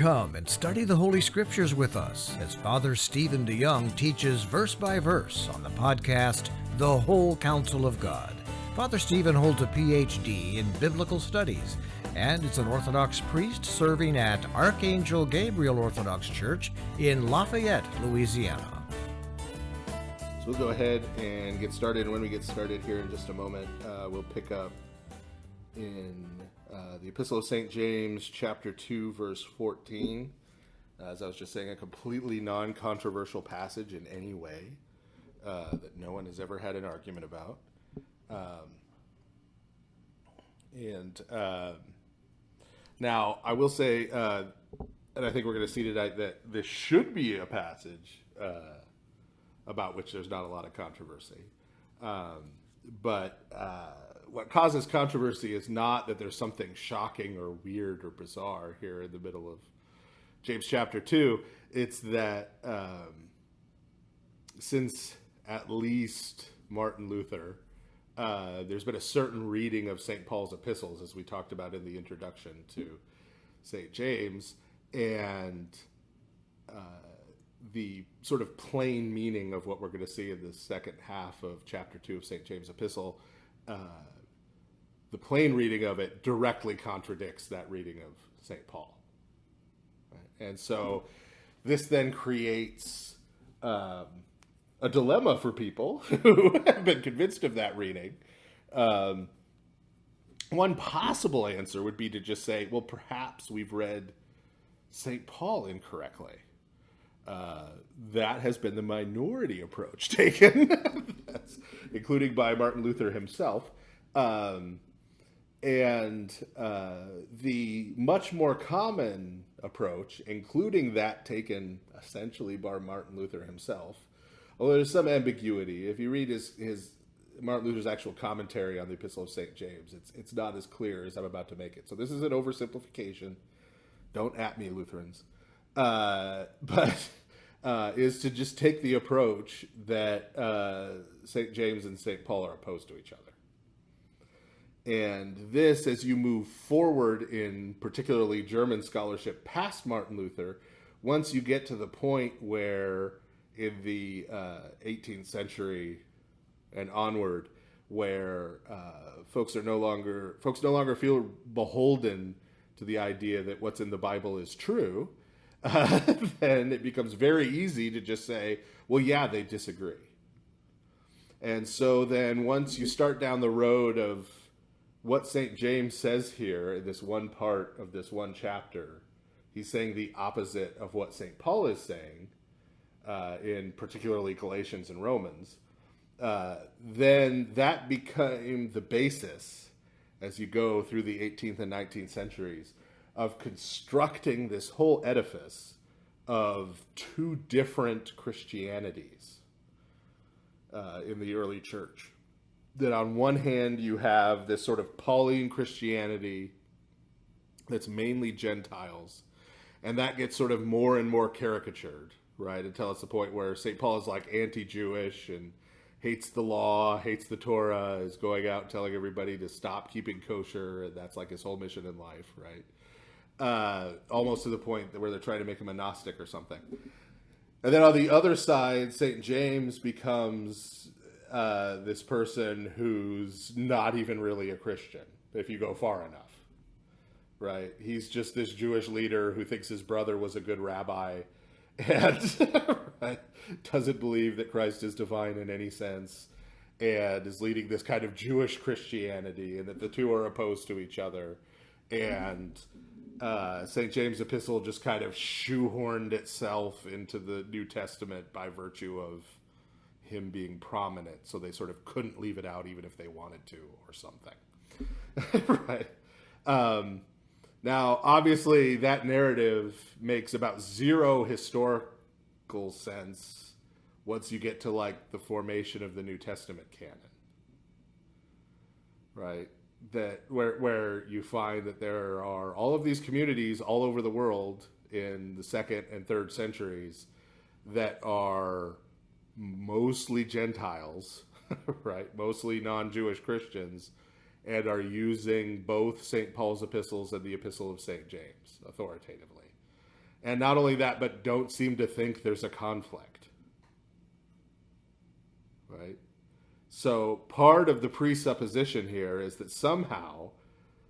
Come and study the Holy Scriptures with us as Father Stephen DeYoung teaches verse by verse on the podcast, The Whole Counsel of God. Father Stephen holds a Ph.D. in Biblical Studies and is an Orthodox priest serving at Archangel Gabriel Orthodox Church in Lafayette, Louisiana. So we'll go ahead and get started. And when we get started here in just a moment, we'll pick up in the Epistle of St. James, chapter 2, verse 14. As I was just saying, a completely non-controversial passage in any way that no one has ever had an argument about. Now, I will say, and I think we're going to see tonight, that this should be a passage about which there's not a lot of controversy. But what causes controversy is not that there's something shocking or weird or bizarre here in the middle of James chapter 2. It's that since at least Martin Luther, there's been a certain reading of St. Paul's epistles, as we talked about in the introduction to St. James, and the sort of plain meaning of what we're going to see in the second half of chapter 2 of St. James' epistle, the plain reading of it directly contradicts that reading of St. Paul. Right? And so this then creates a dilemma for people who have been convinced of that reading. One possible answer would be to just say, well, perhaps we've read St. Paul incorrectly. That has been the minority approach taken, including by Martin Luther himself. And the much more common approach, including that taken essentially by Martin Luther himself, although there's some ambiguity. If you read his Martin Luther's actual commentary on the Epistle of St. James, it's not as clear as I'm about to make it. So this is an oversimplification. Don't at me, Lutherans. But is to just take the approach that St. James and St. Paul are opposed to each other. And this, as you move forward in particularly German scholarship past Martin Luther, once you get to the point where in the 18th century and onward, where folks no longer feel beholden to the idea that what's in the Bible is true, then it becomes very easy to just say, well, yeah, they disagree. And so then once you start down the road of what St. James says here in this one part of this one chapter, he's saying the opposite of what St. Paul is saying, in particularly Galatians and Romans, then that became the basis as you go through the 18th and 19th centuries of constructing this whole edifice of two different Christianities in the early church. That on one hand you have this sort of Pauline Christianity that's mainly Gentiles, and that gets sort of more and more caricatured, right? Until it's the point where St. Paul is like anti-Jewish and hates the law, hates the Torah, is going out telling everybody to stop keeping kosher, and that's like his whole mission in life, right? Almost to the point where they're trying to make him a Gnostic or something. And then on the other side, St. James becomes this person who's not even really a Christian, if you go far enough, right? He's just this Jewish leader who thinks his brother was a good rabbi and right, doesn't believe that Christ is divine in any sense, and is leading this kind of Jewish Christianity, and that the two are opposed to each other. And St. James' epistle just kind of shoehorned itself into the New Testament by virtue of him being prominent, so they sort of couldn't leave it out even if they wanted to or something. Right. Now, obviously, that narrative makes about zero historical sense once you get to like the formation of the New Testament canon. Right? That where you find that there are all of these communities all over the world in the 2nd and 3rd centuries that are mostly Gentiles, right? Mostly non-Jewish Christians, and are using both St. Paul's epistles and the Epistle of St. James authoritatively. And not only that, but don't seem to think there's a conflict. Right? So part of the presupposition here is that somehow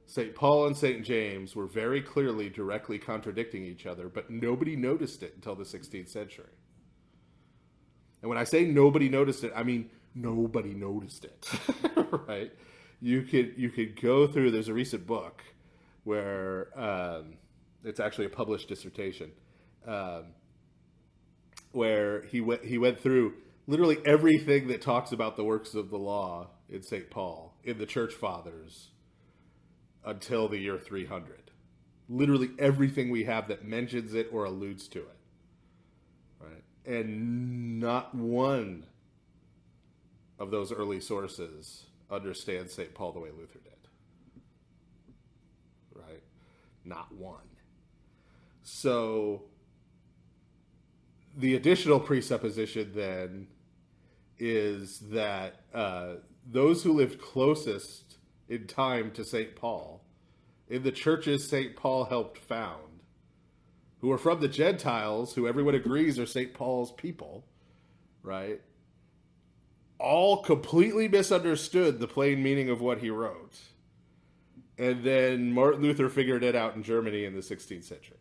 St. Paul and St. James were very clearly directly contradicting each other, but nobody noticed it until the 16th century. And when I say nobody noticed it, I mean nobody noticed it. Right? You could go through, there's a recent book where it's actually a published dissertation, where he went through literally everything that talks about the works of the law in St. Paul, in the Church Fathers, until the year 300. Literally everything we have that mentions it or alludes to it. Right? And not one of those early sources understands St. Paul the way Luther did. Right? Not one. So the additional presupposition then is that those who lived closest in time to St. Paul, in the churches St. Paul helped found, who are from the Gentiles, who everyone agrees are St. Paul's people, right, all completely misunderstood the plain meaning of what he wrote. And then Martin Luther figured it out in Germany in the 16th century.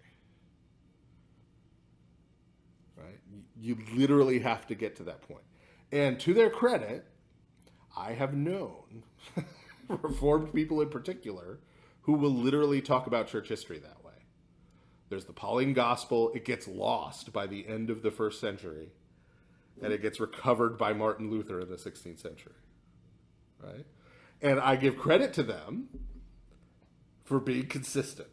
Right? You literally have to get to that point. And to their credit, I have known Reformed people in particular who will literally talk about church history that way. There's the Pauline Gospel. It gets lost by the end of the first century, and it gets recovered by Martin Luther in the 16th century. Right? And I give credit to them for being consistent.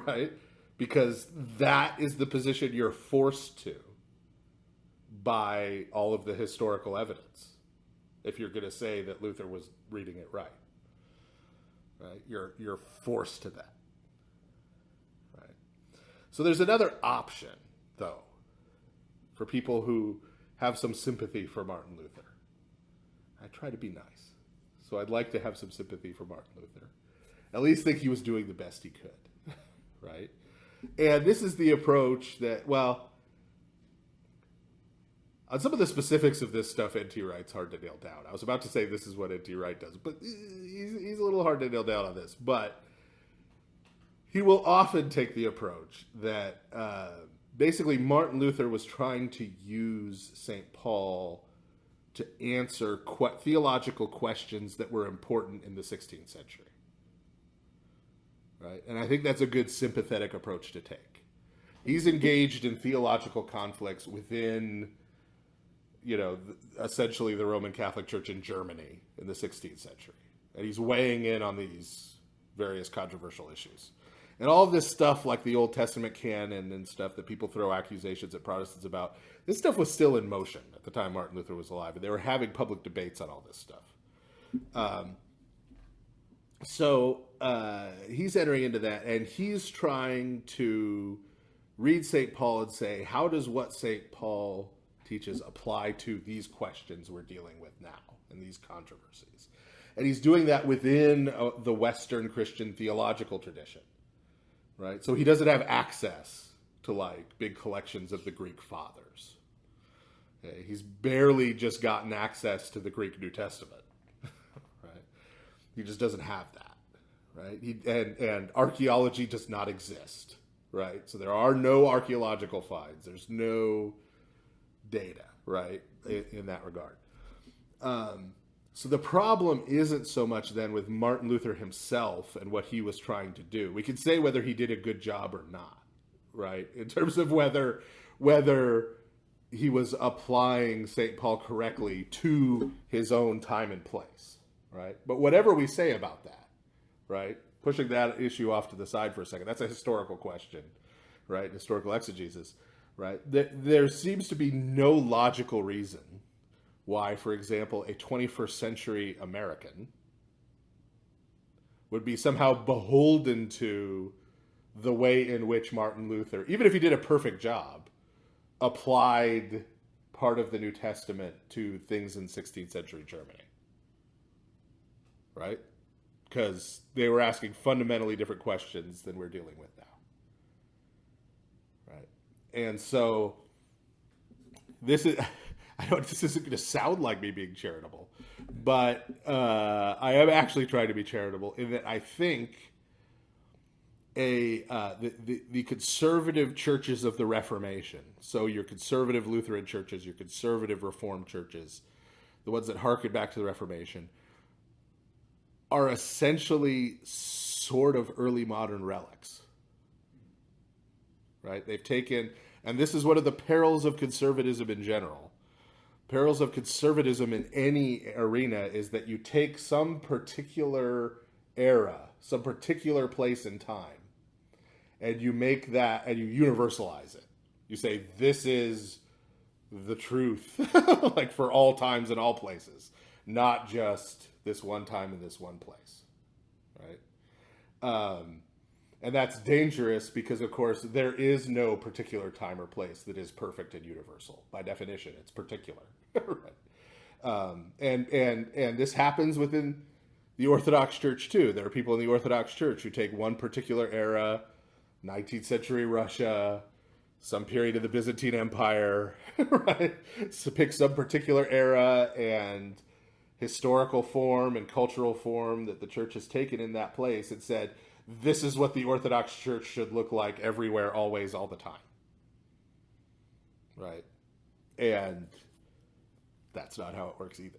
Right? Because that is the position you're forced to by all of the historical evidence, if you're going to say that Luther was reading it right. Right? You're forced to that. Right? So there's another option, though, for people who have some sympathy for Martin Luther. I try to be nice. So I'd like to have some sympathy for Martin Luther. At least think he was doing the best he could. Right? And this is the approach that, well, on some of the specifics of this stuff, N.T. Wright's hard to nail down. I was about to say this is what N.T. Wright does, but he's a little hard to nail down on this. But he will often take the approach that basically Martin Luther was trying to use St. Paul to answer theological questions that were important in the 16th century. Right? And I think that's a good sympathetic approach to take. He's engaged in theological conflicts within, essentially the Roman Catholic Church in Germany in the 16th century. And he's weighing in on these various controversial issues. And all of this stuff, like the Old Testament canon and stuff that people throw accusations at Protestants about, this stuff was still in motion at the time Martin Luther was alive. And they were having public debates on all this stuff. So he's entering into that, and he's trying to read St. Paul and say, how does what St. Paul teaches apply to these questions we're dealing with now and these controversies? And he's doing that within the Western Christian theological tradition, right? So he doesn't have access to like big collections of the Greek fathers. Okay? He's barely just gotten access to the Greek New Testament, right? He just doesn't have that, right? And archaeology does not exist, right? So there are no archaeological finds. There's no data, right, in that regard. So the problem isn't so much then with Martin Luther himself and what he was trying to do. We can say whether he did a good job or not, right, in terms of whether he was applying St. Paul correctly to his own time and place, right? But whatever we say about that, right, pushing that issue off to the side for a second, that's a historical question, right, historical exegesis, right? There seems to be no logical reason why, for example, a 21st century American would be somehow beholden to the way in which Martin Luther, even if he did a perfect job, applied part of the New Testament to things in 16th century Germany. Right? Because they were asking fundamentally different questions than we're dealing with now. And so this is, I know this isn't going to sound like me being charitable, but I am actually trying to be charitable in that I think the conservative churches of the Reformation, so your conservative Lutheran churches, your conservative Reformed churches, the ones that harken back to the Reformation, are essentially sort of early modern relics. Right? They've taken, and this is one of the perils of conservatism in general. Perils of conservatism in any arena is that you take some particular era, some particular place in time, and you make that, and you universalize it. You say, this is the truth, like for all times and all places, not just this one time in this one place, right? And that's dangerous because, of course, there is no particular time or place that is perfect and universal. By definition, it's particular, right? And this happens within the Orthodox Church too. There are people in the Orthodox Church who take one particular era, 19th century Russia, some period of the Byzantine Empire, right? So pick some particular era and historical form and cultural form that the church has taken in that place and said, this is what the Orthodox Church should look like everywhere, always, all the time. Right? And that's not how it works either.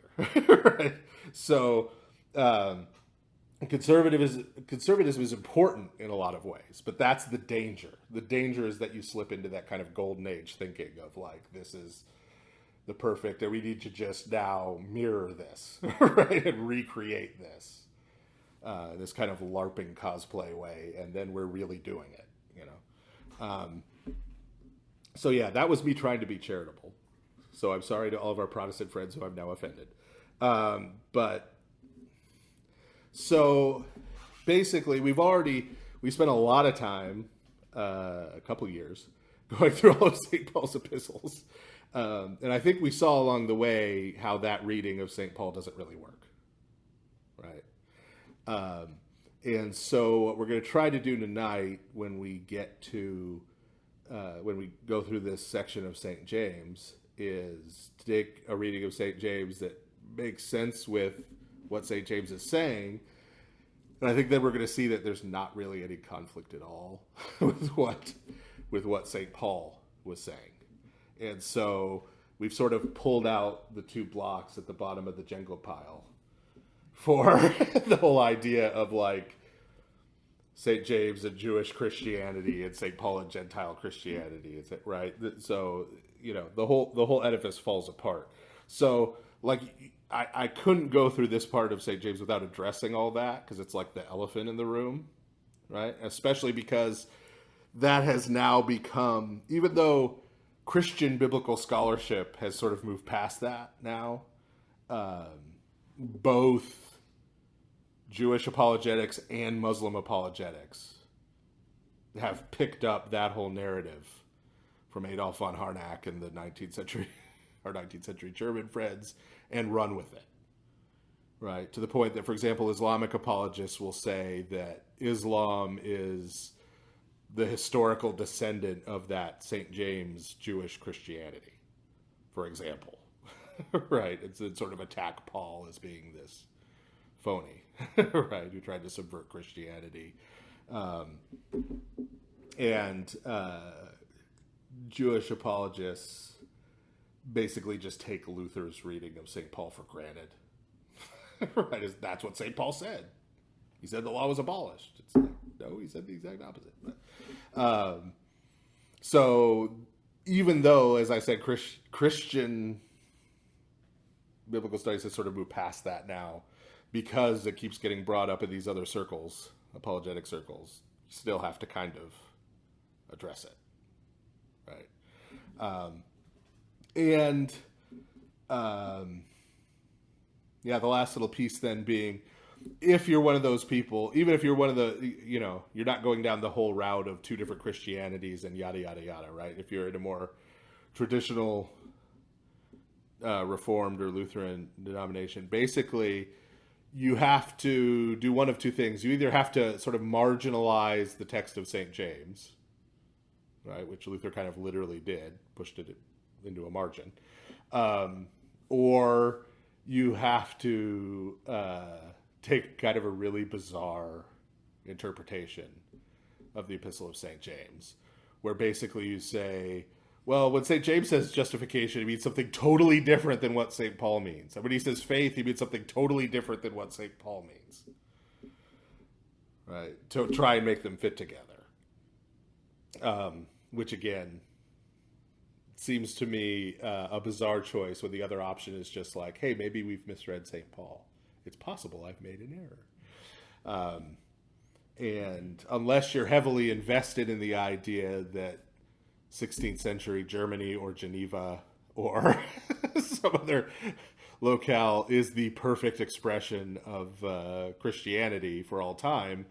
Right? So, conservatism is important in a lot of ways, but that's the danger. The danger is that you slip into that kind of golden age thinking of like, this is the perfect, and we need to just now mirror this, right? And recreate this. This kind of LARPing cosplay way, and then we're really doing it, you know. So yeah, that was me trying to be charitable. So I'm sorry to all of our Protestant friends who I've now offended. But so basically, we spent a lot of time, a couple years, going through all of St. Paul's epistles. And I think we saw along the way how that reading of St. Paul doesn't really work, right? And so what we're going to try to do tonight when we get to, when we go through this section of St. James is to take a reading of St. James that makes sense with what St. James is saying. And I think then we're going to see that there's not really any conflict at all with what St. Paul was saying. And so we've sort of pulled out the two blocks at the bottom of the Jenga pile for the whole idea of like St. James and Jewish Christianity and St. Paul and Gentile Christianity, right? So, you know, the whole edifice falls apart. So like I couldn't go through this part of St. James without addressing all that because it's like the elephant in the room, right? Especially because that has now become, even though Christian biblical scholarship has sort of moved past that now, both Jewish apologetics and Muslim apologetics have picked up that whole narrative from Adolf von Harnack and the 19th century, our 19th century German friends, and run with it, right? To the point that, for example, Islamic apologists will say that Islam is the historical descendant of that St. James Jewish Christianity, for example, right? It's sort of attack Paul as being this phony, right? Who tried to subvert Christianity. And Jewish apologists basically just take Luther's reading of St. Paul for granted, right? That's what St. Paul said. He said the law was abolished. It's like, no, he said the exact opposite. But, so even though, as I said, Christian biblical studies has sort of moved past that now, because it keeps getting brought up in these other circles, apologetic circles, you still have to kind of address it, right? Yeah, the last little piece then being, if you're one of those people, even if you're one of the, you know, you're not going down the whole route of two different Christianities and yada, yada, yada, right? If you're in a more traditional Reformed or Lutheran denomination, basically you have to do one of two things. You either have to sort of marginalize the text of St. James, right? Which Luther kind of literally did, pushed it into a margin. Or you have to take kind of a really bizarre interpretation of the Epistle of St. James, where basically you say, well, when St. James says justification, he means something totally different than what St. Paul means. And when he says faith, he means something totally different than what St. Paul means. Right? To try and make them fit together. Which, again, seems to me a bizarre choice when the other option is just like, hey, maybe we've misread St. Paul. It's possible I've made an error. And unless you're heavily invested in the idea that 16th century Germany or Geneva or some other locale is the perfect expression of Christianity for all time,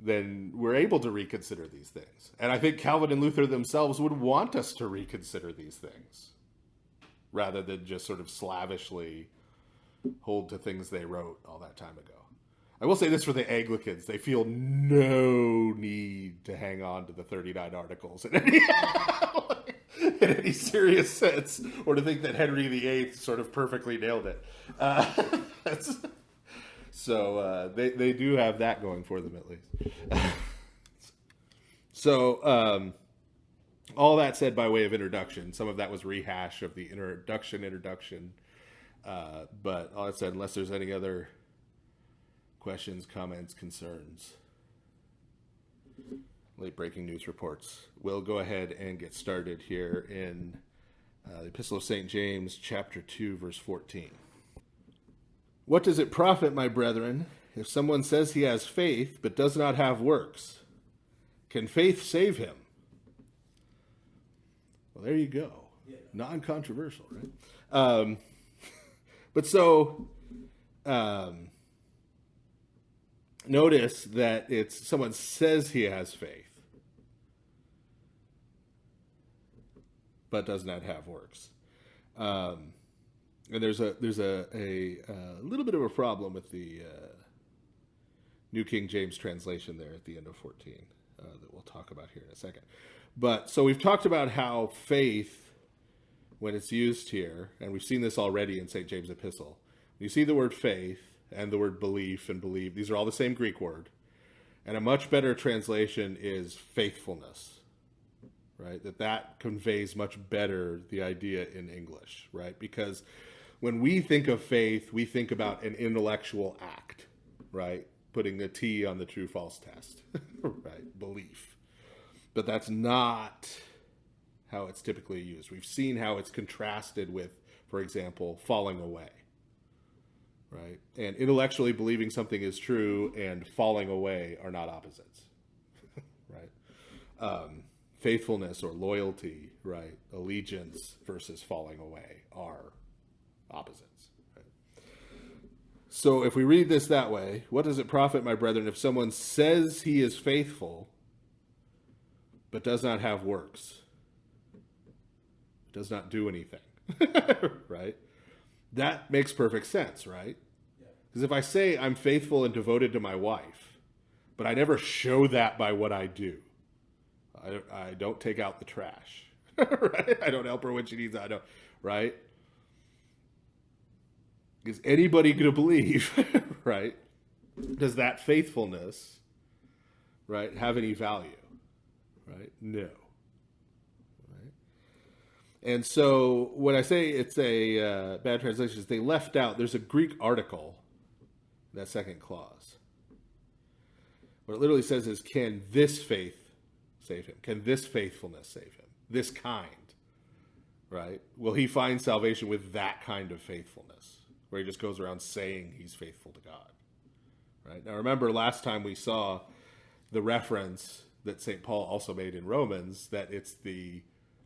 then we're able to reconsider these things. And I think Calvin and Luther themselves would want us to reconsider these things rather than just sort of slavishly hold to things they wrote all that time ago. I will say this for the Anglicans. They feel no need to hang on to the 39 Articles in any serious sense, or to think that Henry VIII sort of perfectly nailed it. So they do have that going for them, at least. So all that said by way of introduction, some of that was rehash of the introduction. But all that said, unless there's any other questions, comments, concerns, late breaking news reports, we'll go ahead and get started here in the Epistle of St. James, chapter 2, verse 14. What does it profit, my brethren, if someone says he has faith but does not have works? Can faith save him? Well, there you go. Yeah. Non-controversial, right? But so notice that it's someone says he has faith but does not have works. And there's a little bit of a problem with the New King James translation there at the end of 14 that we'll talk about here in a second. But so we've talked about how faith, when it's used here, and we've seen this already in St. James' Epistle, you see the word faith and the word belief and believe. These are all the same Greek word. And a much better translation is faithfulness, right? That conveys much better the idea in English, right? Because when we think of faith, we think about an intellectual act, right? Putting a T on the true-false test, right? Belief. But that's not how it's typically used. We've seen how it's contrasted with, for example, falling away, right? And intellectually believing something is true and falling away are not opposites, right? Faithfulness or loyalty, right? Allegiance versus falling away are opposites. Right? So if we read this that way, what does it profit, my brethren, if someone says he is faithful but does not have works? Does not do anything, right? That makes perfect sense, right? Because if I say I'm faithful and devoted to my wife, but I never show that by what I do, I don't take out the trash, right? I don't help her when she needs it, right? Is anybody going to believe, right? Does that faithfulness, right, have any value, right? No. And so when I say it's a bad translation, they left out, there's a Greek article, that second clause. What it literally says is, can this faith save him? Can this faithfulness save him? This kind, right? Will he find salvation with that kind of faithfulness, where he just goes around saying he's faithful to God, right? Now remember, last time we saw the reference that St. Paul also made in Romans, that it's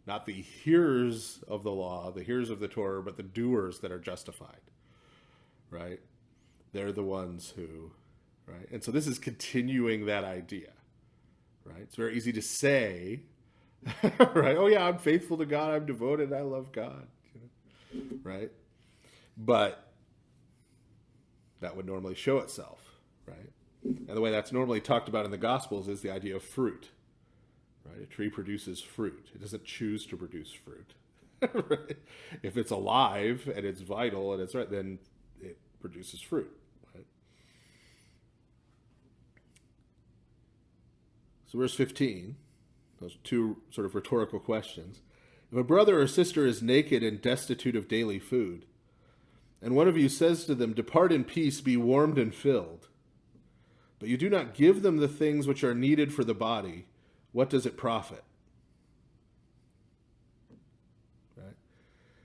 not the hearers of the law, the hearers of the Torah, but the doers that are justified, right? They're the ones who, right? And so this is continuing that idea, right? It's very easy to say, right? Oh yeah, I'm faithful to God, I'm devoted, I love God, right? But that would normally show itself, right? And the way that's normally talked about in the Gospels is the idea of fruit, Right? A tree produces fruit. It doesn't choose to produce fruit. Right? If it's alive and it's vital and it's right, then it produces fruit. Right? So verse 15, those two sort of rhetorical questions. If a brother or sister is naked and destitute of daily food, and one of you says to them, "Depart in peace, be warmed and filled," but you do not give them the things which are needed for the body, what does it profit? Right?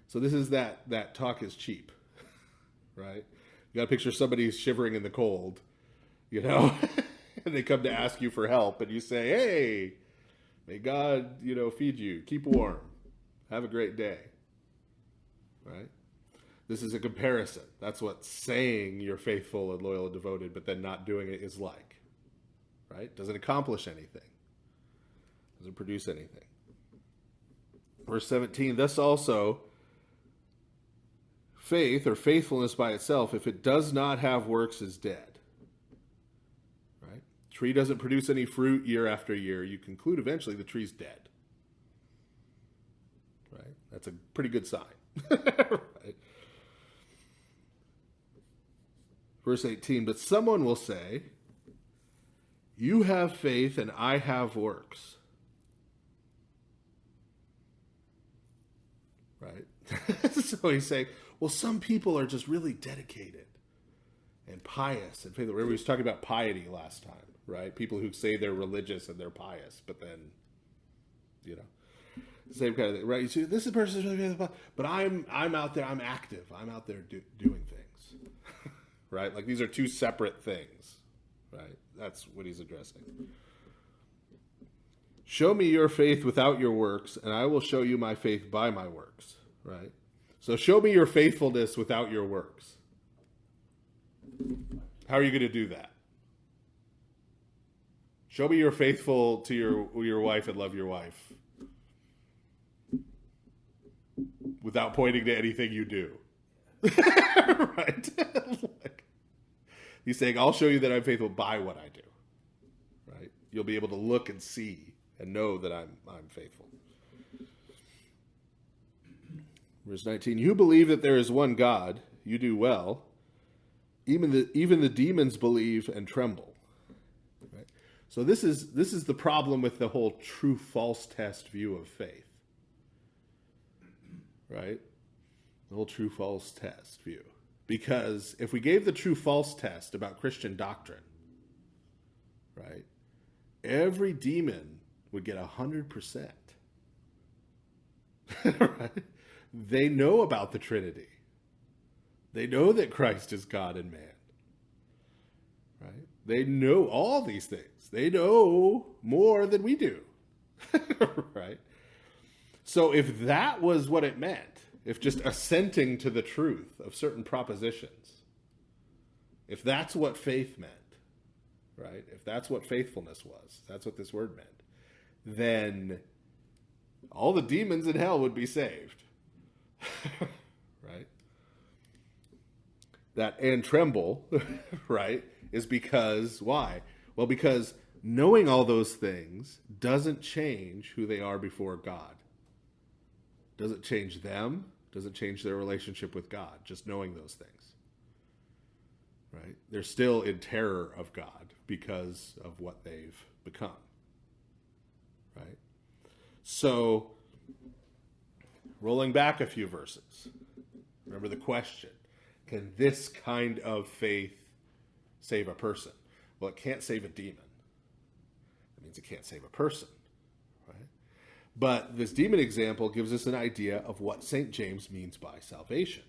So this is that talk is cheap, right? You got to picture somebody shivering in the cold, and they come to ask you for help, and you say, "Hey, may God, feed you. Keep warm. Have a great day." Right? This is a comparison. That's what saying you're faithful and loyal and devoted, but then not doing it is like. Right? Doesn't accomplish anything. Doesn't produce anything. Verse 17, thus also, faith or faithfulness by itself, if it does not have works, is dead. Right? Tree doesn't produce any fruit year after year. You conclude eventually the tree's dead. Right? That's a pretty good sign. Right? Verse 18, but someone will say, "You have faith and I have works." Right? So he's saying, well, some people are just really dedicated and pious and faithful. Remember, he was talking about piety last time, right? People who say they're religious and they're pious, but then, same kind of thing, right? You see, this person is really faithful, but I'm out there, I'm active. I'm out there doing things, right? Like these are two separate things, right? That's what he's addressing. Show me your faith without your works, and I will show you my faith by my works, right? So show me your faithfulness without your works. How are you going to do that? Show me you're faithful to your wife and love your wife without pointing to anything you do. Right? He's saying, I'll show you that I'm faithful by what I do. Right? You'll be able to look and see and know that I'm faithful. Verse 19, you believe that there is one God, you do well. Even the demons believe and tremble. Right? So this is the problem with the whole true false test view of faith. Right? The whole true false test view. Because if we gave the true false test about Christian doctrine, right, every demon would get 100%. Right? They know about the Trinity. They know that Christ is God and man. Right? They know all these things. They know more than we do. Right? So if that was what it meant, if just assenting to the truth of certain propositions, if that's what faith meant, right? If that's what faithfulness was, that's what this word meant, then all the demons in hell would be saved. Right? That and tremble, right, is because, why? Well, because knowing all those things doesn't change who they are before God. Doesn't change them, doesn't change their relationship with God, just knowing those things. Right? They're still in terror of God because of what they've become. Right? So, rolling back a few verses, remember the question, can this kind of faith save a person? Well, it can't save a demon. That means it can't save a person. Right? But this demon example gives us an idea of what St. James means by salvation.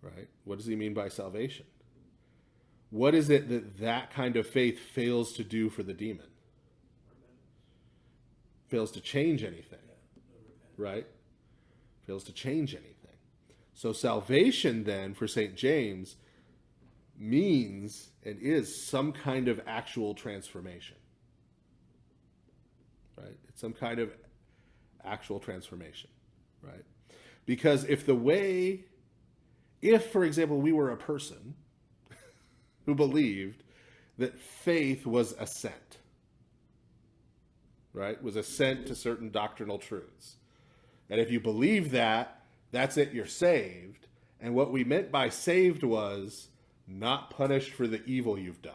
Right? What does he mean by salvation? What is it that kind of faith fails to do for the demon? Fails to change anything. Right? Fails to change anything. So salvation then for St. James means and is some kind of actual transformation. Right? It's some kind of actual transformation. Right? Because if, for example, we were a person who believed that faith was assent, right? Was assent to certain doctrinal truths. And if you believe that, that's it, you're saved. And what we meant by saved was not punished for the evil you've done.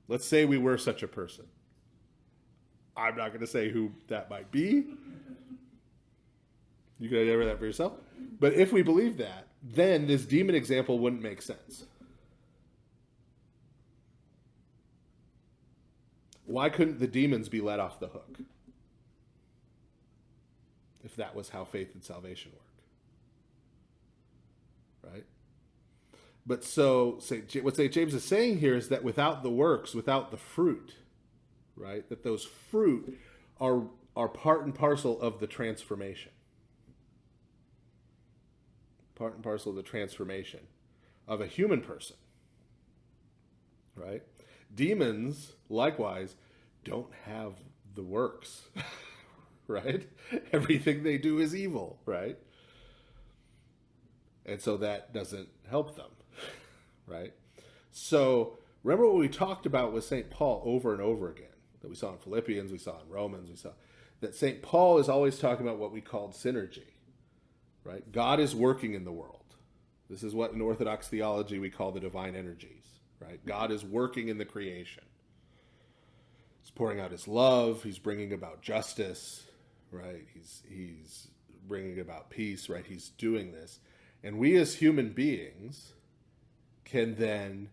Let's say we were such a person. I'm not going to say who that might be. You can identify that for yourself. But if we believe that, then this demon example wouldn't make sense. Why couldn't the demons be let off the hook? If that was how faith and salvation work. Right? But so, what St. James is saying here is that without the works, without the fruit, right? That those fruit are part and parcel of the transformation. Part and parcel of the transformation of a human person. Right? Demons, likewise, don't have the works. Right? Everything they do is evil, right? And so that doesn't help them. Right? So remember what we talked about with St. Paul over and over again, that we saw in Philippians, we saw in Romans, we saw that St. Paul is always talking about what we called synergy, right? God is working in the world. This is what in Orthodox theology we call the divine energies, right? God is working in the creation. He's pouring out his love. He's bringing about justice, right? He's bringing about peace, right? He's doing this. And we as human beings can then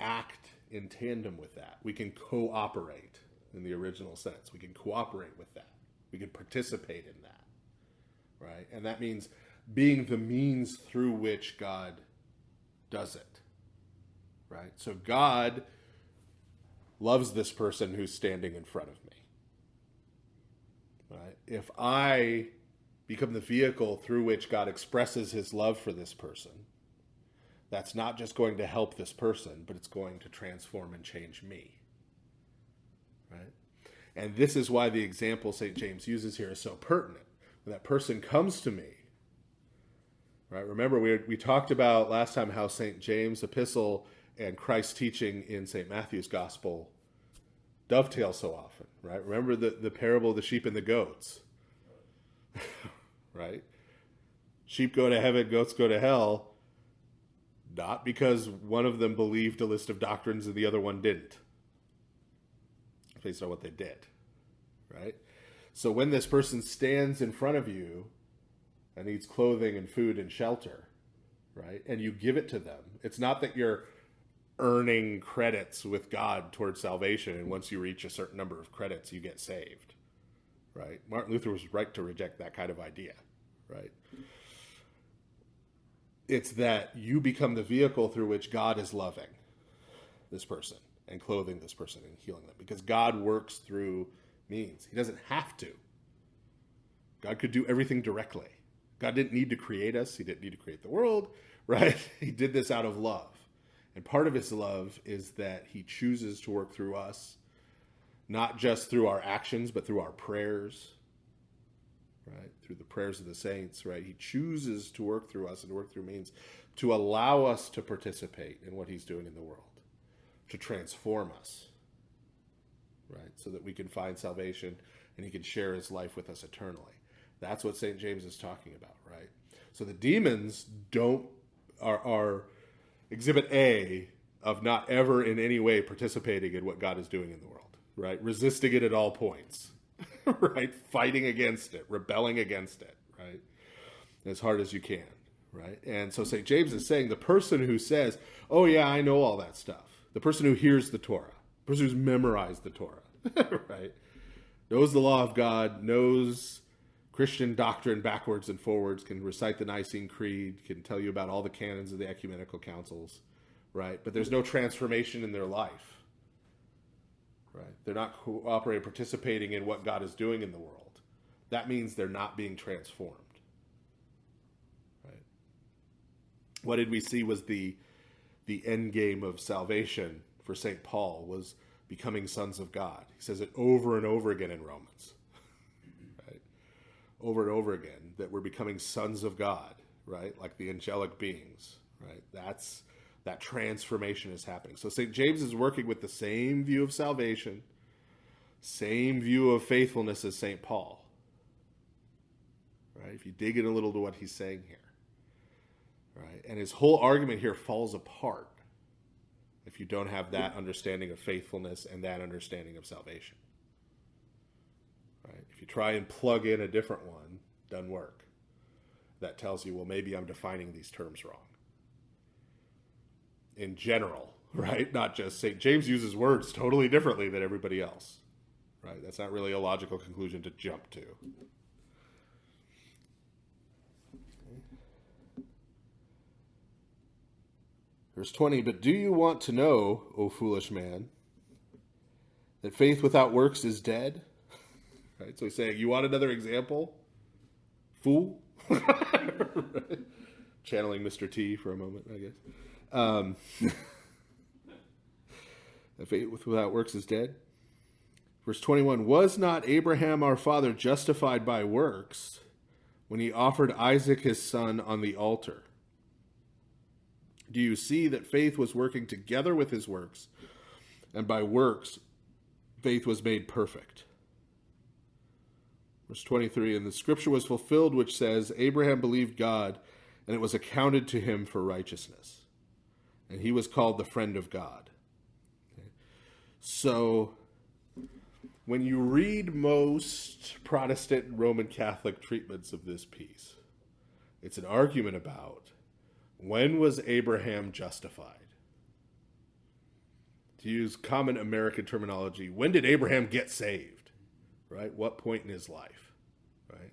act in tandem with that. We can cooperate in the original sense. We can cooperate with that. We can participate in that, right? And that means being the means through which God does it, right? So God loves this person who's standing in front of me, right? If I become the vehicle through which God expresses his love for this person, that's not just going to help this person, but it's going to transform and change me, right? And this is why the example St. James uses here is so pertinent. When that person comes to me, right? Remember, we talked about last time how St. James' epistle and Christ's teaching in St. Matthew's gospel dovetail so often, right? Remember the parable of the sheep and the goats, right? Sheep go to heaven, goats go to hell. Not because one of them believed a list of doctrines and the other one didn't. Based on what they did, right? So when this person stands in front of you and needs clothing and food and shelter, right? And you give it to them. It's not that you're earning credits with God towards salvation, and once you reach a certain number of credits, you get saved, right? Martin Luther was right to reject that kind of idea, right? It's that you become the vehicle through which God is loving this person and clothing this person and healing them. Because God works through means. He doesn't have to. God could do everything directly. God didn't need to create us. He didn't need to create the world, right? He did this out of love. And part of his love is that he chooses to work through us, not just through our actions, but through our prayers, right? Through the prayers of the saints, right? He chooses to work through us and to work through means to allow us to participate in what he's doing in the world, to transform us, right? So that we can find salvation and he can share his life with us eternally. That's what St. James is talking about, right? So the demons are exhibit A of not ever in any way participating in what God is doing in the world, right? Resisting it at all points. Right? Fighting against it, rebelling against it, right? As hard as you can, right? And so St. James is saying the person who says, oh yeah, I know all that stuff, the person who hears the Torah, the person who's memorized the Torah, right? Knows the law of God, knows Christian doctrine backwards and forwards, can recite the Nicene Creed, can tell you about all the canons of the ecumenical councils, right? But there's no transformation in their life. Right? They're not cooperating, participating in what God is doing in the world. That means they're not being transformed. Right? What did we see was the end game of salvation for St. Paul was becoming sons of God. He says it over and over again in Romans. Right? Over and over again, that we're becoming sons of God, right? Like the angelic beings, right? That transformation is happening. So St. James is working with the same view of salvation, Same view of faithfulness as St. Paul. Right? If you dig in a little to what he's saying here. Right? And his whole argument here falls apart if you don't have that understanding of faithfulness and that understanding of salvation. Right? If you try and plug in a different one, doesn't work. That tells you, well, maybe I'm defining these terms wrong. In general, right? Not just St. James uses words totally differently than everybody else. Right? That's not really a logical conclusion to jump to. Verse 20, but do you want to know, O foolish man, that faith without works is dead? Right? So he's saying, you want another example? Fool? Right? Channeling Mr. T for a moment, I guess. That faith without works is dead. Verse 21, was not Abraham our father justified by works when he offered Isaac his son on the altar? Do you see that faith was working together with his works, and by works faith was made perfect? Verse 23, and the scripture was fulfilled which says, Abraham believed God, and it was accounted to him for righteousness. And he was called the friend of God. Okay. So, when you read most Protestant Roman Catholic treatments of this piece, it's an argument about when was Abraham justified? To use common American terminology, when did Abraham get saved? Right? What point in his life? Right?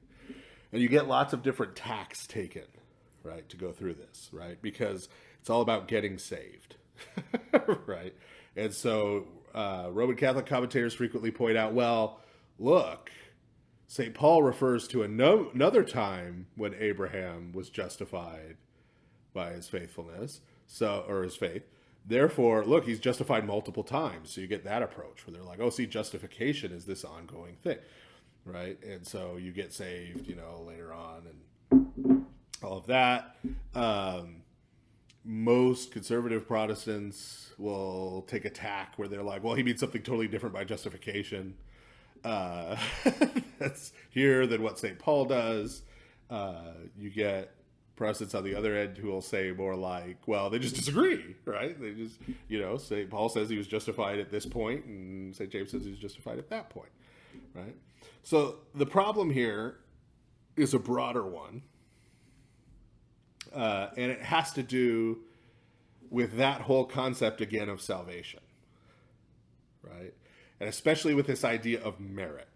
And you get lots of different tacks taken, right, to go through this, right? Because it's all about getting saved, right? And so Roman Catholic commentators frequently point out, well, look, St. Paul refers to another time when Abraham was justified by his faithfulness, or his faith. Therefore, look, he's justified multiple times. So you get that approach where they're like, oh, see, justification is this ongoing thing, right? And so you get saved, later on and all of that. Most conservative Protestants will take a tack where they're like, well, he means something totally different by justification. That's here than what St. Paul does. You get Protestants on the other end who will say more like, well, they just disagree, right? They just, St. Paul says he was justified at this point, and St. James says he was justified at that point, right? So the problem here is a broader one, and it has to do with that whole concept, again, of salvation, right? And especially with this idea of merit.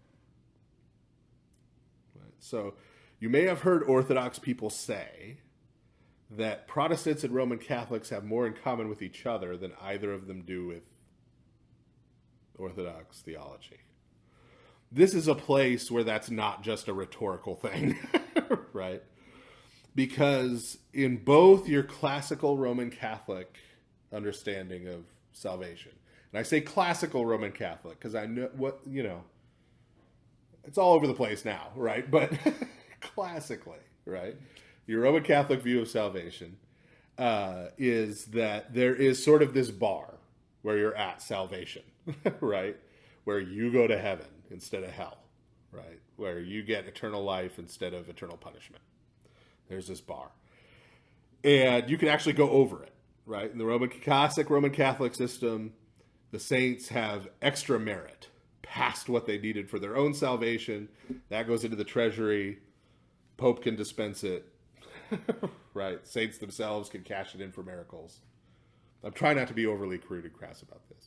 Right? So you may have heard Orthodox people say that Protestants and Roman Catholics have more in common with each other than either of them do with Orthodox theology. This is a place where that's not just a rhetorical thing, right? Because in both your classical Roman Catholic understanding of salvation, and I say classical Roman Catholic because I know it's all over the place now, right? But classically, right? Your Roman Catholic view of salvation is that there is sort of this bar where you're at salvation, right? Where you go to heaven instead of hell, right? Where you get eternal life instead of eternal punishment. There's this bar. And you can actually go over it, right? In the classic Roman Catholic system, the saints have extra merit past what they needed for their own salvation. That goes into the treasury. Pope can dispense it, right? Saints themselves can cash it in for miracles. I'm trying not to be overly crude and crass about this.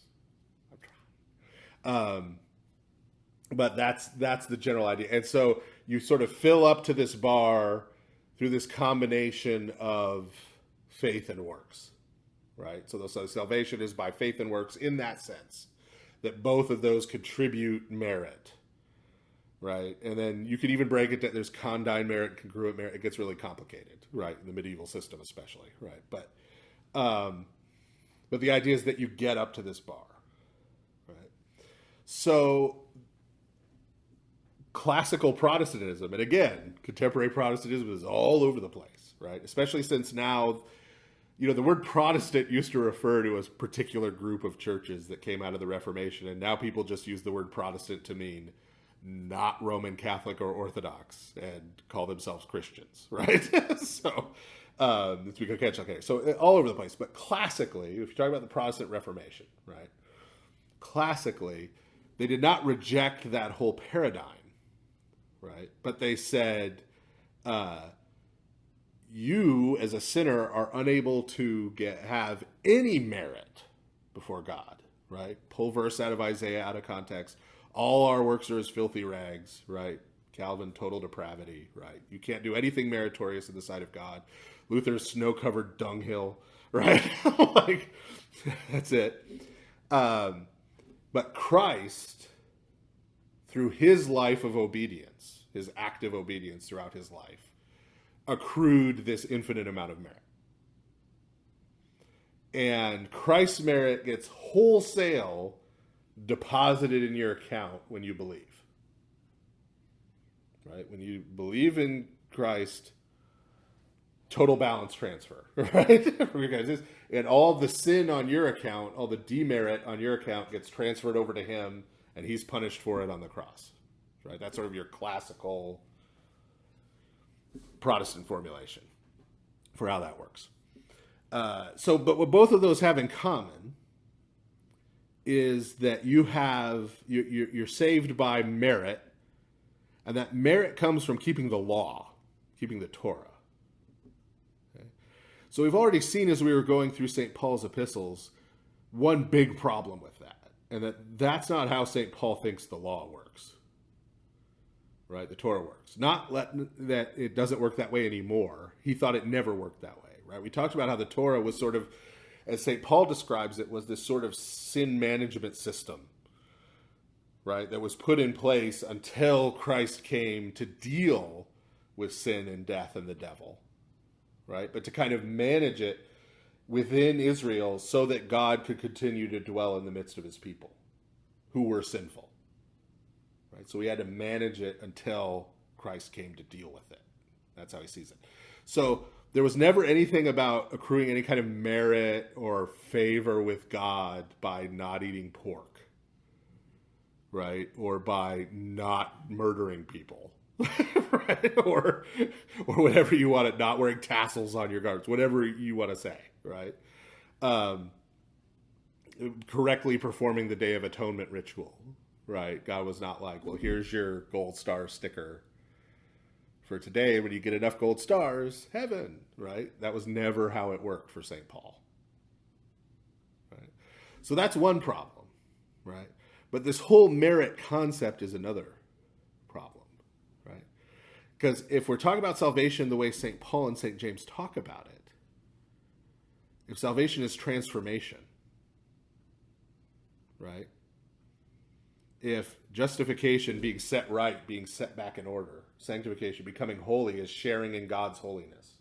I'm trying. But that's the general idea. And so you sort of fill up to this bar through this combination of faith and works, right? So salvation is by faith and works in that sense, that both of those contribute merit, right? And then you could even break it that there's condign merit, congruent merit. It gets really complicated, right? In the medieval system especially, right? But the idea is that you get up to this bar, right? So classical Protestantism, and again, contemporary Protestantism is all over the place, right? Especially since now the word Protestant used to refer to a particular group of churches that came out of the Reformation, and now people just use the word Protestant to mean not Roman Catholic or Orthodox and call themselves Christians, right? So it's become okay. So all over the place. But classically, if you're talking about the Protestant Reformation, right? Classically, they did not reject that whole paradigm, right? But they said, you as a sinner are unable to have any merit before God, right? Pull verse out of Isaiah out of context. All our works are as filthy rags, right? Calvin, total depravity, right? You can't do anything meritorious in the sight of God. Luther's snow-covered dunghill, right? Like, that's it. But Christ, through his life of obedience, his active obedience throughout his life, accrued this infinite amount of merit. And Christ's merit gets wholesale deposited in your account when you believe. Right? When you believe in Christ, total balance transfer, right? And all the sin on your account, all the demerit on your account gets transferred over to him, and he's punished for it on the cross. Right? That's sort of your classical Protestant formulation for how that works. But what both of those have in common is that you're saved by merit, and that merit comes from keeping the law, keeping the Torah. Okay? So we've already seen, as we were going through St. Paul's epistles, one big problem with that, and that's not how St. Paul thinks the law works. Right? The Torah works. Not that it doesn't work that way anymore. He thought it never worked that way. Right? We talked about how the Torah was sort of, as St. Paul describes it, was this sort of sin management system, right, that was put in place until Christ came to deal with sin and death and the devil, right? But to kind of manage it within Israel so that God could continue to dwell in the midst of his people who were sinful, right? So we had to manage it until Christ came to deal with it. That's how he sees it. So there was never anything about accruing any kind of merit or favor with God by not eating pork, right? Or by not murdering people, right? Or whatever you want to, not wearing tassels on your garments, whatever you want to say, right? Correctly performing the Day of Atonement ritual, right? God was not like, well, here's your gold star sticker for today. When you get enough gold stars, heaven, right? That was never how it worked for St. Paul, right? So that's one problem, right? But this whole merit concept is another problem, right? Because if we're talking about salvation the way St. Paul and St. James talk about it, if salvation is transformation, right? If justification, being set right, being set back in order, sanctification, becoming holy, is sharing in God's holiness,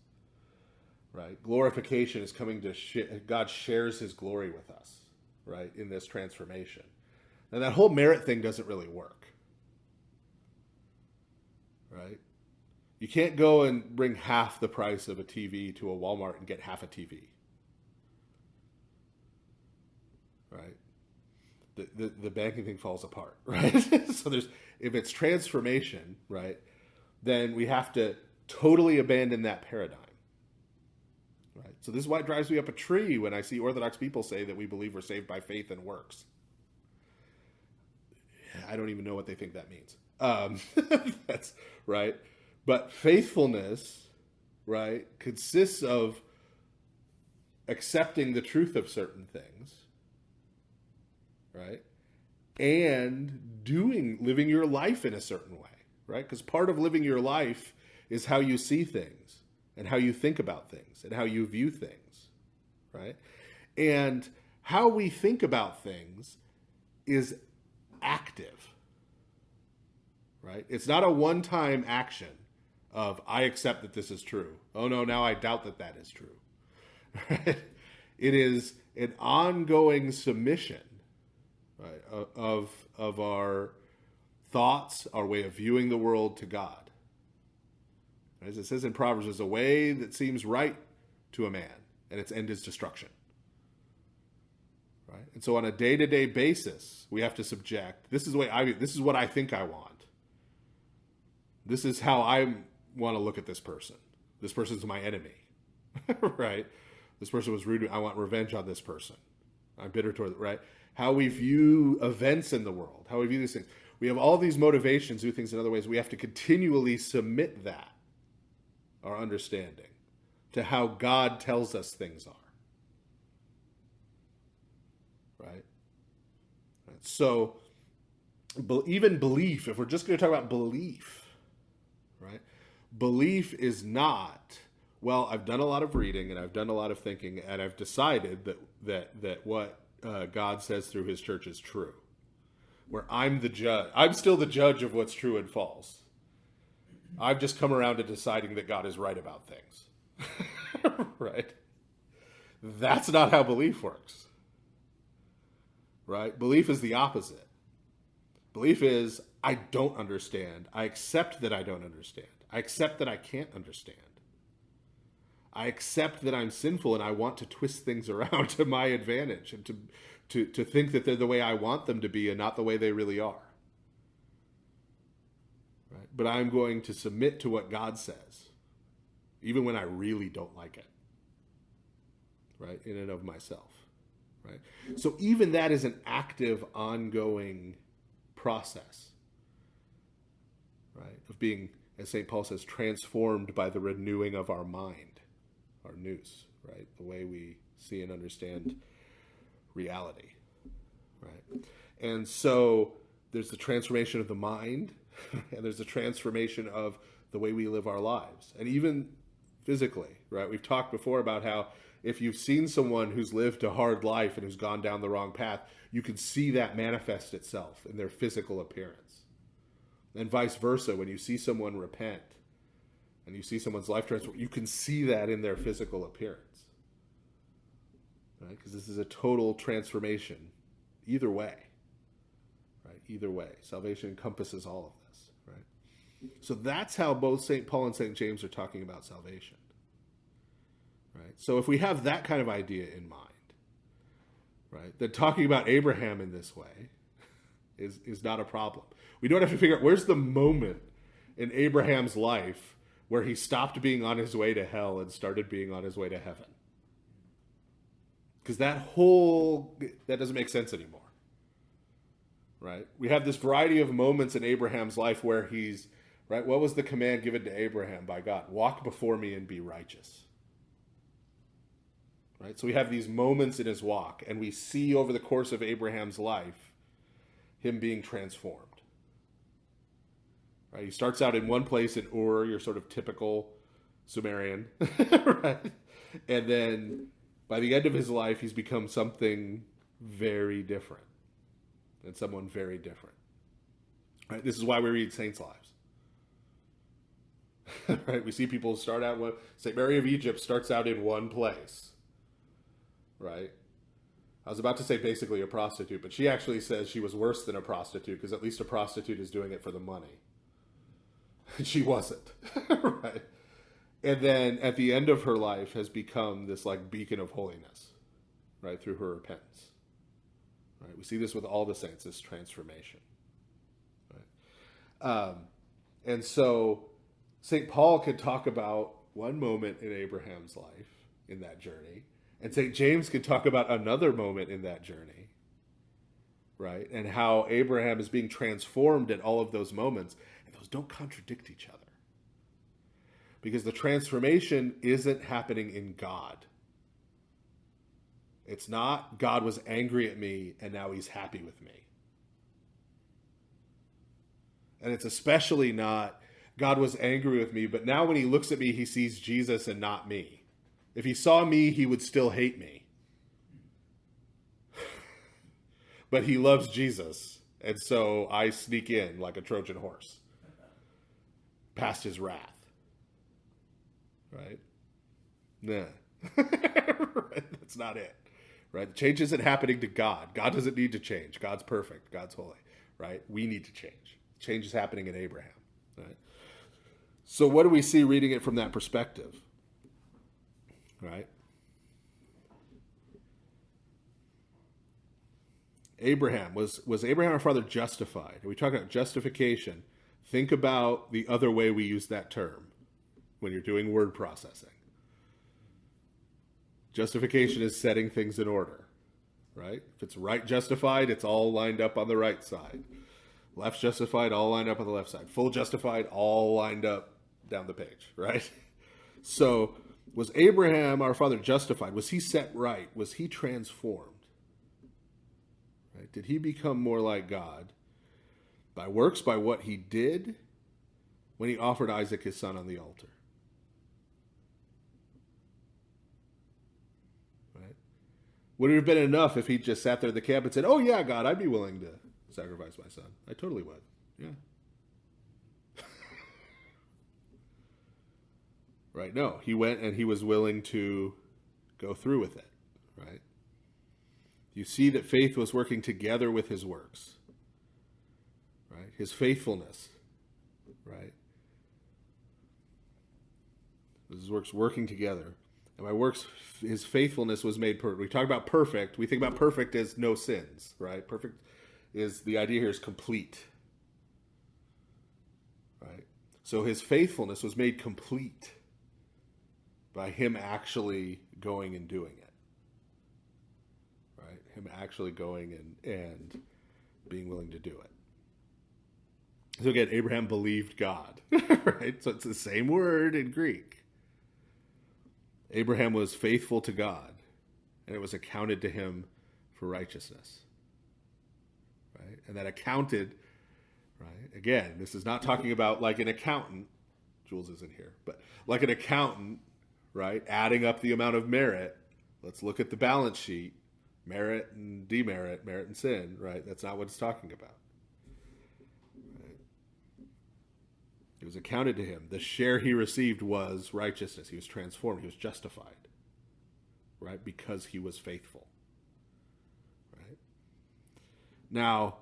right? Glorification is coming to God shares his glory with us, right, in this transformation. Now that whole merit thing doesn't really work, right? You can't go and bring half the price of a TV to a Walmart and get half a TV, right? The banking thing falls apart, right? So if it's transformation, right, then we have to totally abandon that paradigm, right? So this is why it drives me up a tree when I see Orthodox people say that we believe we're saved by faith and works. I don't even know what they think that means. That's right. But faithfulness, right, consists of accepting the truth of certain things, right? And living your life in a certain way, right? Because part of living your life is how you see things and how you think about things and how you view things, right? And how we think about things is active, right? It's not a one-time action of, I accept that this is true. Oh no, now I doubt that that is true. Right? It is an ongoing submission, right, of our thoughts, our way of viewing the world to God. As it says in Proverbs, there's a way that seems right to a man, and its end is destruction. Right? And so on a day-to-day basis, we have to subject, this is what I think I want. This is how I want to look at this person. This person's my enemy. Right? This person was rude to me. I want revenge on this person. I'm bitter toward, right? How we view events in the world, how we view these things. We have all these motivations, do things in other ways. We have to continually submit that, our understanding, to how God tells us things are. Right? So, even belief, if we're just going to talk about belief, right? Belief is not, well, I've done a lot of reading and I've done a lot of thinking and I've decided that what God says through his church is true. Where I'm the judge. I'm still the judge of what's true and false. I've just come around to deciding that God is right about things. Right? That's not how belief works. Right? Belief is the opposite. Belief is, I don't understand. I accept that I don't understand. I accept that I can't understand. I accept that I'm sinful and I want to twist things around to my advantage and to think that they're the way I want them to be and not the way they really are. Right? But I'm going to submit to what God says, even when I really don't like it. Right? In and of myself. Right? So even that is an active, ongoing process. Right? Of being, as St. Paul says, transformed by the renewing of our mind, our nous, right? The way we see and understand reality, right? And so there's the transformation of the mind, and there's the transformation of the way we live our lives, and even physically, right? We've talked before about how if you've seen someone who's lived a hard life and who's gone down the wrong path, you can see that manifest itself in their physical appearance. And vice versa, when you see someone repent and you see someone's life transform, you can see that in their physical appearance. Right? Because this is a total transformation either way. Right? Either way. Salvation encompasses all of this. Right? So that's how both St. Paul and St. James are talking about salvation. Right? So if we have that kind of idea in mind, right, then talking about Abraham in this way is not a problem. We don't have to figure out where's the moment in Abraham's life where he stopped being on his way to hell and started being on his way to heaven. Because that doesn't make sense anymore. Right? We have this variety of moments in Abraham's life where he's, right, what was the command given to Abraham by God? Walk before me and be righteous. Right? So we have these moments in his walk, and we see over the course of Abraham's life him being transformed. Right? He starts out in one place in Ur, your sort of typical Sumerian, right? And then by the end of his life, he's become something very different, and someone very different. Right? This is why we read saints' lives. Right? We see people start out, St. Mary of Egypt starts out in one place. Right? I was about to say basically a prostitute, but she actually says she was worse than a prostitute because at least a prostitute is doing it for the money. She wasn't. Right? And then at the end of her life has become this like beacon of holiness, right? Through her repentance. Right? We see this with all the saints, this transformation. Right? And so St. Paul could talk about one moment in Abraham's life in that journey, and St. James could talk about another moment in that journey, right? And how Abraham is being transformed at all of those moments. And those don't contradict each other. Because the transformation isn't happening in God. It's not God was angry at me and now he's happy with me. And it's especially not God was angry with me, but now when he looks at me, he sees Jesus and not me. If he saw me, he would still hate me. But he loves Jesus. And so I sneak in like a Trojan horse. Past his wrath. Right? Nah. Right? That's not it. Right? The change isn't happening to God. God doesn't need to change. God's perfect. God's holy. Right? We need to change. Change is happening in Abraham. Right? So what do we see reading it from that perspective? Right? Abraham, was Abraham our father justified? And we talk about justification. Think about the other way we use that term when you're doing word processing. Justification is setting things in order, right? If it's right justified, it's all lined up on the right side. Left justified, all lined up on the left side. Full justified, all lined up down the page, right? So, was Abraham our father justified? Was he set right? Was he transformed? Right? Did he become more like God by works, by what he did when he offered Isaac his son on the altar? Right? Would it have been enough if he just sat there at the camp and said, "Oh yeah, God, I'd be willing to sacrifice my son. I totally would." Yeah. Right? No, he went and he was willing to go through with it. Right? You see that faith was working together with his works. Right? His faithfulness. Right? His works working together. And by works, his faithfulness was made perfect. We talk about perfect. We think about perfect as no sins. Right? Perfect is, the idea here is complete. Right? So his faithfulness was made complete by him actually going and doing it. Right? Him actually going and being willing to do it. So again, Abraham believed God. Right? So it's the same word in Greek. Abraham was faithful to God, and it was accounted to him for righteousness. Right? And that accounted, right? Again, this is not talking about like an accountant. Jules isn't here, but like an accountant, right? Adding up the amount of merit. Let's look at the balance sheet. Merit and demerit, merit and sin, right? That's not what it's talking about. Right? It was accounted to him. The share he received was righteousness. He was transformed. He was justified, right? Because he was faithful. Right? Now,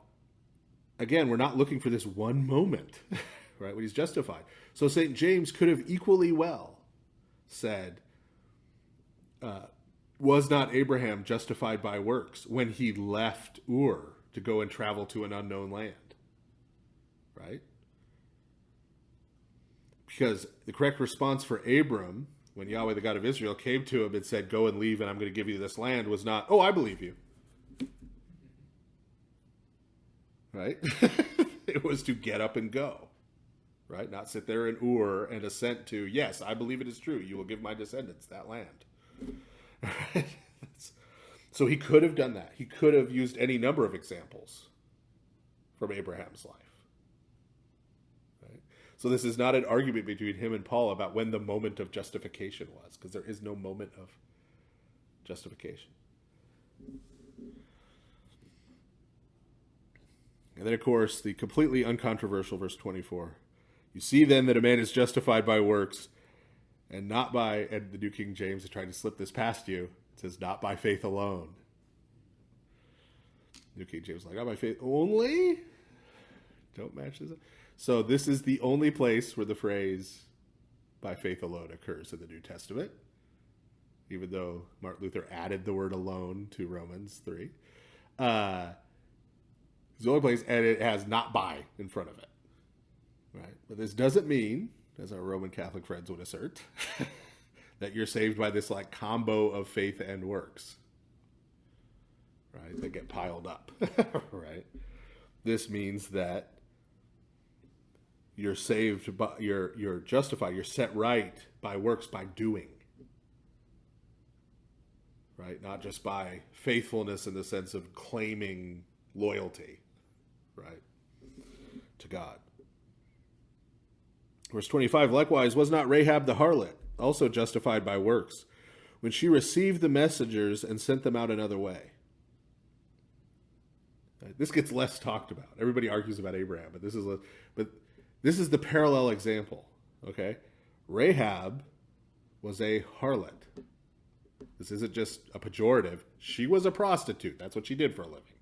again, we're not looking for this one moment, right? When he's justified. So St. James could have equally well said, was not Abraham justified by works when he left Ur to go and travel to an unknown land? Right? Because the correct response for Abram, when Yahweh, the God of Israel, came to him and said, "Go and leave, and I'm going to give you this land," was not, "Oh, I believe you." Right? It was to get up and go. Right? Not sit there in Ur and assent to, "Yes, I believe it is true. You will give my descendants that land." Right? So he could have done that. He could have used any number of examples from Abraham's life. Right? So this is not an argument between him and Paul about when the moment of justification was, because there is no moment of justification. And then, of course, the completely uncontroversial verse 24. "You see then that a man is justified by works, and not by," and the New King James is trying to slip this past you. It says, "not by faith alone." New King James is like, "Not by faith only?" Don't match this up. So this is the only place where the phrase "by faith alone" occurs in the New Testament, even though Martin Luther added the word "alone" to Romans 3. It's the only place, and it has "not by" in front of it. Right? But this doesn't mean, as our Roman Catholic friends would assert, that you're saved by this like combo of faith and works. Right? They get piled up. Right? This means that you're saved, by, you're justified, you're set right by works, by doing. Right? Not just by faithfulness in the sense of claiming loyalty, right, to God. Verse 25, "Likewise, was not Rahab the harlot also justified by works, when she received the messengers and sent them out another way?" Right? This gets less talked about. Everybody argues about Abraham, but this is the parallel example. Okay, Rahab was a harlot. This isn't just a pejorative. She was a prostitute. That's what she did for a living.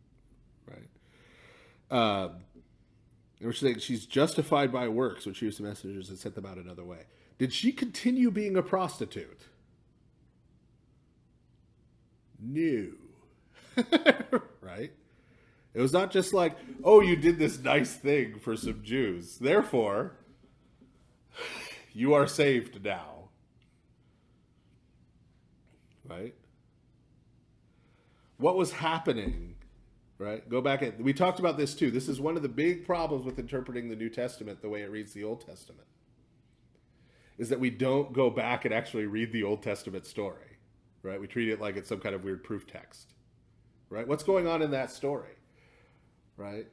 Right? She's justified by works when she used the messengers and sent them out another way. Did she continue being a prostitute? No. Right? It was not just like, oh, you did this nice thing for some Jews, therefore, you are saved now. Right? What was happening, right? Go back we talked about this too. This is one of the big problems with interpreting the New Testament the way it reads the Old Testament, is that we don't go back and actually read the Old Testament story, right? We treat it like it's some kind of weird proof text, right? What's going on in that story, right?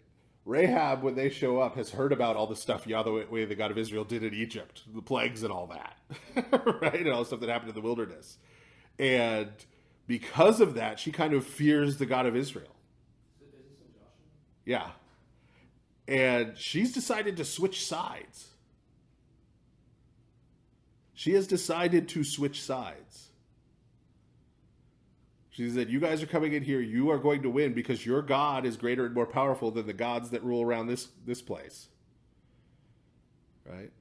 Rahab, when they show up, has heard about all the stuff Yahweh, the God of Israel, did in Egypt, the plagues and all that, right? And all the stuff that happened in the wilderness. And because of that, she kind of fears the God of Israel. Yeah. And she's decided to switch sides. She has decided to switch sides. She said, you guys are coming in here, you are going to win because your God is greater and more powerful than the gods that rule around this place. Right?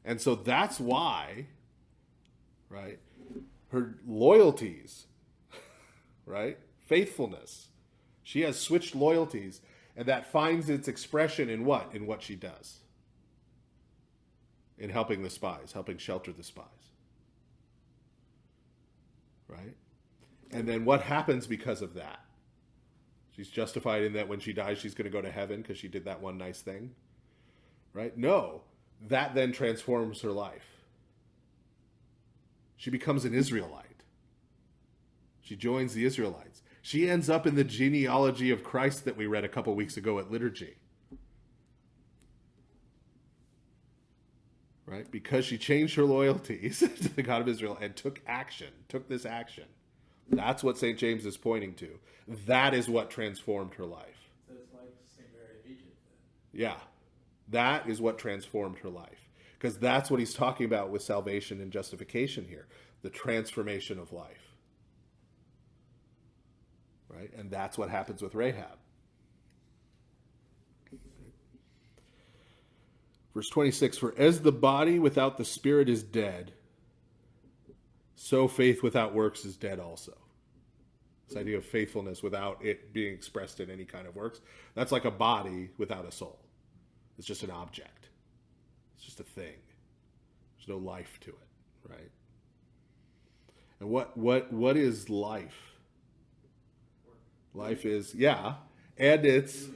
And so that's why, right, her loyalties, right, faithfulness, she has switched loyalties, and that finds its expression in what? In what she does. In helping the spies, helping shelter the spies. Right? And then what happens because of that? She's justified in that when she dies, she's going to go to heaven because she did that one nice thing. Right? No. That then transforms her life. She becomes an Israelite. She joins the Israelites. She ends up in the genealogy of Christ that we read a couple weeks ago at liturgy. Right? Because she changed her loyalties to the God of Israel and took this action. That's what St. James is pointing to. That is what transformed her life. So it's like St. Mary of Egypt then. Yeah. That is what transformed her life. Because that's what he's talking about with salvation and justification here. The transformation of life. Right? And that's what happens with Rahab. Verse 26, for as the body without the spirit is dead, so faith without works is dead also. This idea of faithfulness without it being expressed in any kind of works, that's like a body without a soul. It's just an object. It's just a thing. There's no life to it, right? And what is life? Life is, yeah, and it's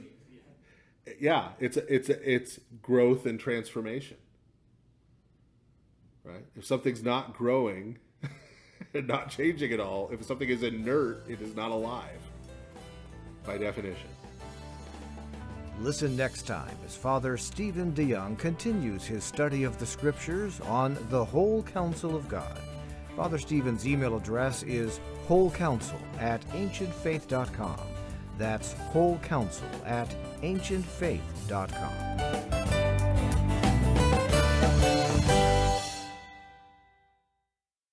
growth and transformation, right? If something's not growing and not changing at all, if something is inert, it is not alive, by definition. Listen next time as Father Stephen DeYoung continues his study of the Scriptures on the whole counsel of God. Father Stephen's email address is wholecounsel@ancientfaith.com. That's wholecounsel@ancientfaith.com.